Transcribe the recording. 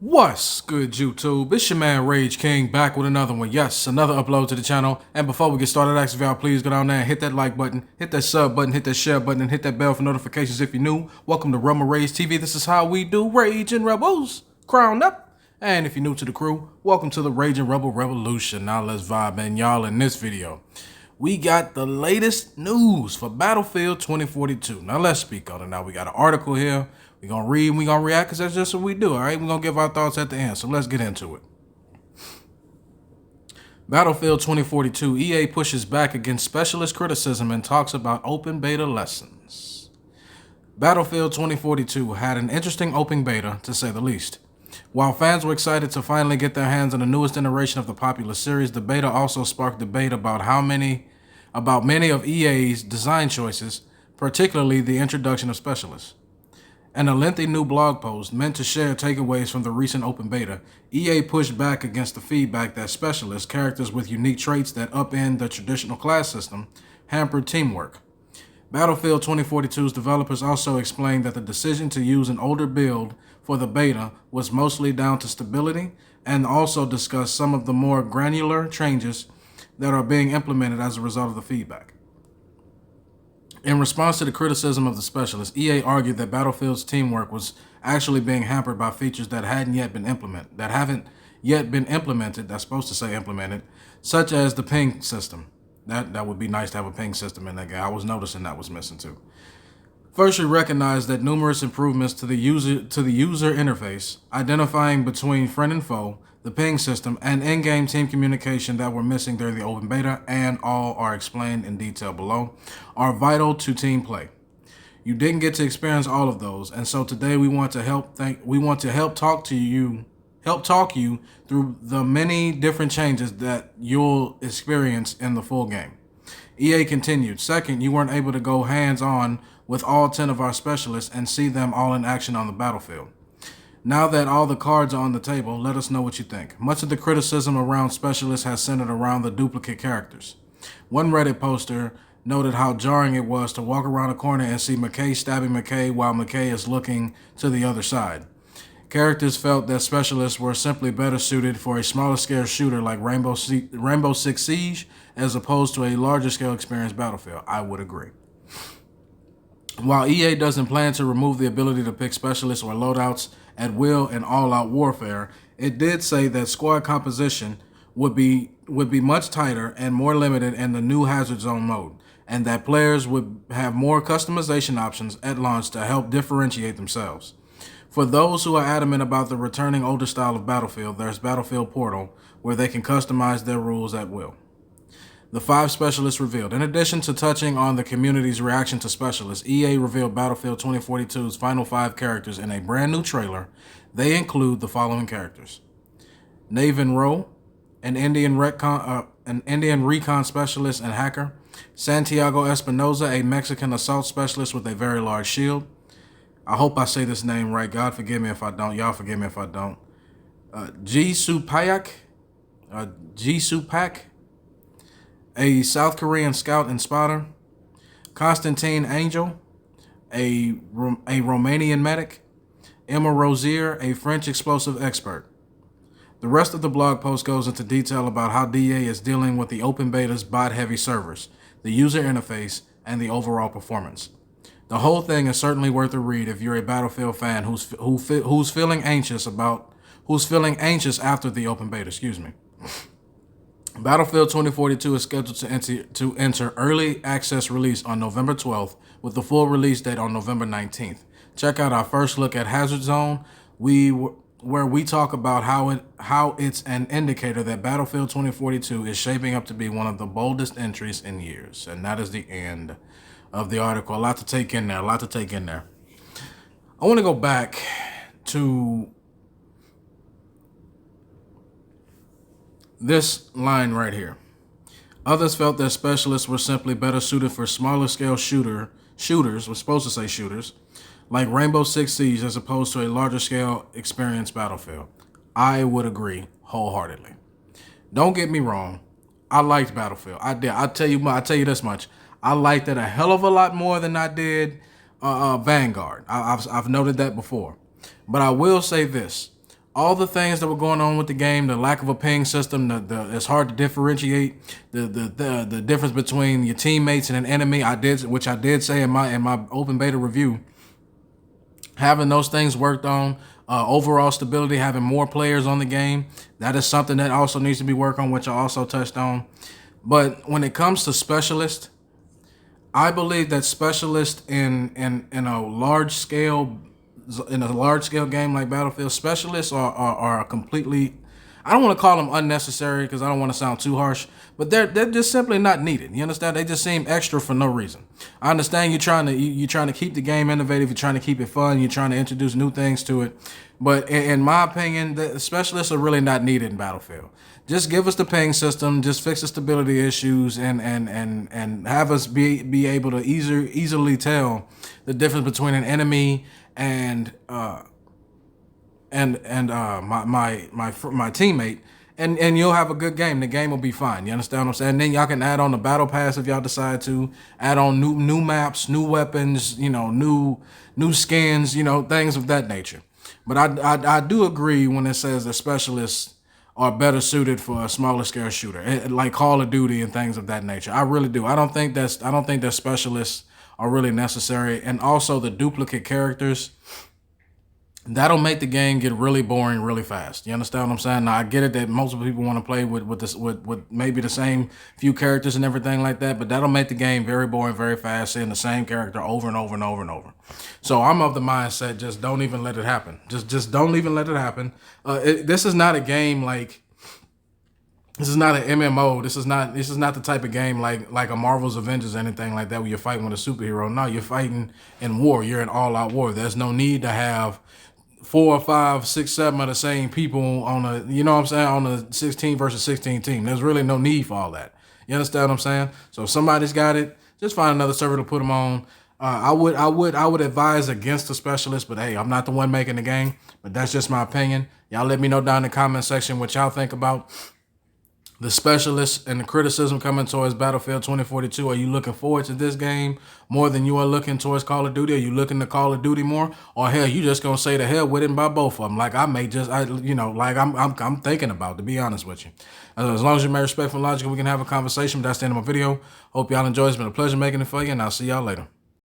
What's good, YouTube? It's your man Rage King back with another one. Yes, another upload to the channel. And before we get started, I ask if y'all please go down there and hit that like button, hit that sub button, hit that share button, and hit that bell for notifications if you're new. Welcome to Rebel Rage TV. This is how we do Rage and Rebels. Crowned up. And if you're new to the crew, welcome to the Rage and Rebel Revolution. Now let's vibe in, y'all. In this video, we got the latest news for Battlefield 2042. Now let's speak on it. Now we got an article here. We're going to read and we're going to react because that's just what we do, all right? We're going to give our thoughts at the end, so let's get into it. Battlefield 2042, EA pushes back against specialist criticism and talks about open beta lessons. Battlefield 2042 had an interesting open beta, to say the least. While fans were excited to finally get their hands on the newest iteration of the popular series, the beta also sparked debate about many of EA's design choices, particularly the introduction of specialists. In a lengthy new blog post meant to share takeaways from the recent open beta, EA pushed back against the feedback that specialists, characters with unique traits that upend the traditional class system, hampered teamwork. Battlefield 2042's developers also explained that the decision to use an older build for the beta was mostly down to stability, and also discussed some of the more granular changes that are being implemented as a result of the feedback. In response to the criticism of the specialists, EA argued that Battlefield's teamwork was actually being hampered by features that haven't yet been implemented, that's supposed to say implemented, such as the ping system. That would be nice to have a ping system in that game. I was noticing that was missing too. First, we recognized that numerous improvements to the user interface, identifying between friend and foe, the ping system, and in-game team communication that were missing during the open beta, and all are explained in detail below, are vital to team play. You didn't get to experience all of those, and so today we want to help talk you through the many different changes that you'll experience in the full game. EA continued, second, you weren't able to go hands-on with all 10 of our specialists and see them all in action on the battlefield. Now that all the cards are on the table, let us know what you think. Much of the criticism around specialists has centered around the duplicate characters. One Reddit poster noted how jarring it was to walk around a corner and see McKay stabbing McKay while McKay is looking to the other side. Characters felt that specialists were simply better suited for a smaller scale shooter like Rainbow Six Siege as opposed to a larger scale experience Battlefield. I would agree. While EA doesn't plan to remove the ability to pick specialists or loadouts at will in all-out warfare, it did say that squad composition would be much tighter and more limited in the new Hazard Zone mode, and that players would have more customization options at launch to help differentiate themselves. For those who are adamant about the returning older style of Battlefield, there's Battlefield Portal, where they can customize their rules at will. The 5 specialists revealed. In addition to touching on the community's reaction to specialists, EA revealed Battlefield 2042's final 5 characters in a brand new trailer. They include the following characters: Naven Rowe, an Indian recon specialist and hacker; Santiago Espinoza, a Mexican assault specialist with a very large shield. I hope I say this name right. God forgive me if I don't. Y'all forgive me if I don't. Jisoo Pak, a South Korean scout and spotter; Constantine Angel, a Romanian medic; Emma Rosier, a French explosive expert. The rest of the blog post goes into detail about how DA is dealing with the open beta's bot-heavy servers, the user interface, and the overall performance. The whole thing is certainly worth a read if you're a Battlefield fan who's feeling anxious after the open beta. Battlefield 2042 is scheduled to enter early access release on November 12th, with the full release date on November 19th. Check out our first look at Hazard Zone, where we talk about how it's an indicator that Battlefield 2042 is shaping up to be one of the boldest entries in years. And that is the end of the article. A lot to take in there. I want to go back to this line right here. Others felt that specialists were simply better suited for smaller scale shooters, we're supposed to say shooters, like Rainbow Six Siege as opposed to a larger scale experience Battlefield. I would agree wholeheartedly. Don't get me wrong. I liked Battlefield. I did. I'll tell you this much. I liked it a hell of a lot more than I did Vanguard. I've noted that before. But I will say this. all the things that were going on with the game, the lack of a ping system, it's hard to differentiate the difference between your teammates and an enemy. Which I did say in my open beta review. Having those things worked on, overall stability, having more players on the game, that is something that also needs to be worked on, which I also touched on. But when it comes to specialists, I believe that specialists in a large scale game like Battlefield, specialists are completely, I don't want to call them unnecessary because I don't want to sound too harsh, but they're just simply not needed. You understand? They just seem extra for no reason. I understand you're trying to keep the game innovative, you're trying to keep it fun, you're trying to introduce new things to it. But in my opinion, the specialists are really not needed in Battlefield. Just give us the ping system, just fix the stability issues, and have us be able to easily tell the difference between an enemy and my teammate, and you'll have a good game. The game will be fine. You understand what I'm saying? And then y'all can add on the battle pass if y'all decide to, add on new maps, new weapons, new skins, things of that nature. But I do agree when it says that specialists are better suited for a smaller scale shooter, like Call of Duty and things of that nature. I really do. I don't think that specialists are really necessary, and also the duplicate characters, that'll make the game get really boring really fast. You understand what I'm saying? Now, I get it that most people want to play with maybe the same few characters and everything like that, but that'll make the game very boring very fast, seeing the same character over and over and over and over. So I'm of the mindset, just don't even let it happen. Just don't even let it happen. This is not a game like, this is not an MMO. This is not the type of game like a Marvel's Avengers or anything like that where you're fighting with a superhero. No, you're fighting in war. You're in all-out war. There's no need to have 4 or 5, 6, 7 of the same people on a, on a 16 versus 16 team. There's really no need for all that. You understand what I'm saying? So if somebody's got it, just find another server to put them on. I would advise against the specialist, but hey, I'm not the one making the game, but that's just my opinion. Y'all let me know down in the comment section what y'all think about the specialists and the criticism coming towards Battlefield 2042. Are you looking forward to this game more than you are looking towards Call of Duty? Are you looking to Call of Duty more? Or hell, you just gonna say the hell with it and buy both of them? Like I'm thinking about, to be honest with you. As long as you're respectful and logical, we can have a conversation. But that's the end of my video. Hope y'all enjoyed. It's been a pleasure making it for you, and I'll see y'all later.